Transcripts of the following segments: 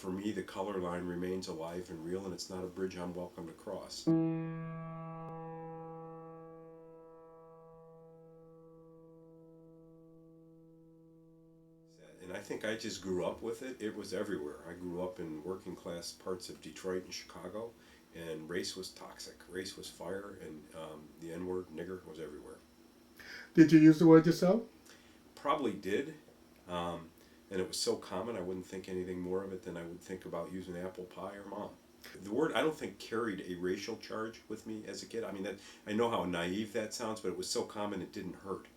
for me, the color line remains alive and real, and it's not a bridge I'm welcome to cross. And I think I just grew up with it. It was everywhere. I grew up in working class parts of Detroit and Chicago, and race was toxic. Race was fire, and the N word, nigger, was everywhere. Did you use the word yourself? Probably did. Um, and it was so common, I wouldn't think anything more of it than I would think about using apple pie or mom. The word, I don't think, carried a racial charge with me as a kid. I mean, that, I know how naive that sounds, but it was so common it didn't hurt.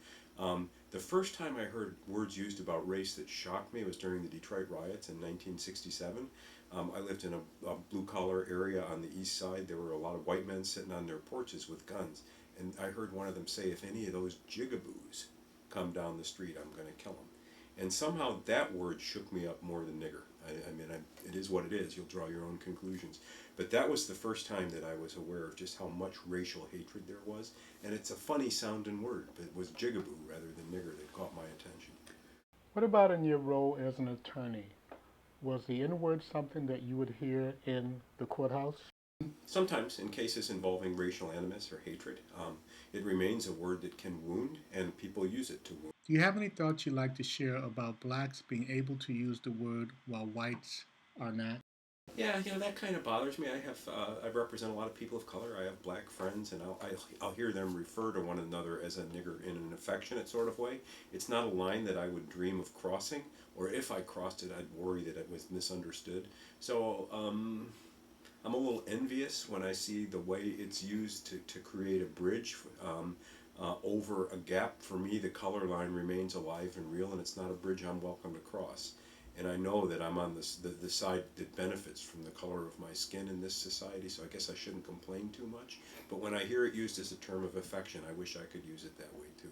The first time I heard words used about race that shocked me was during the Detroit riots in 1967. I lived in a blue collar area on the east side. There were a lot of white men sitting on their porches with guns. And I heard one of them say, if any of those jigaboos come down the street, I'm going to kill them. And somehow that word shook me up more than nigger. It is what it is. You'll draw your own conclusions. But that was the first time that I was aware of just how much racial hatred there was. And it's a funny sounding word, but it was jigaboo rather than nigger that caught my attention. What about in your role as an attorney? Was the N word something that you would hear in the courthouse? Sometimes, in cases involving racial animus or hatred, it remains a word that can wound, and people use it to wound. Do you have any thoughts you'd like to share about blacks being able to use the word while whites are not? Yeah, that kind of bothers me. I represent a lot of people of color. I have black friends, and I'll hear them refer to one another as a nigger in an affectionate sort of way. It's not a line that I would dream of crossing, or if I crossed it, I'd worry that it was misunderstood. So I'm a little envious when I see the way it's used to create a bridge over a gap. For me, the color line remains alive and real, and it's not a bridge I'm welcome to cross. And I know that I'm on the side that benefits from the color of my skin in this society, so I guess I shouldn't complain too much. But when I hear it used as a term of affection, I wish I could use it that way too.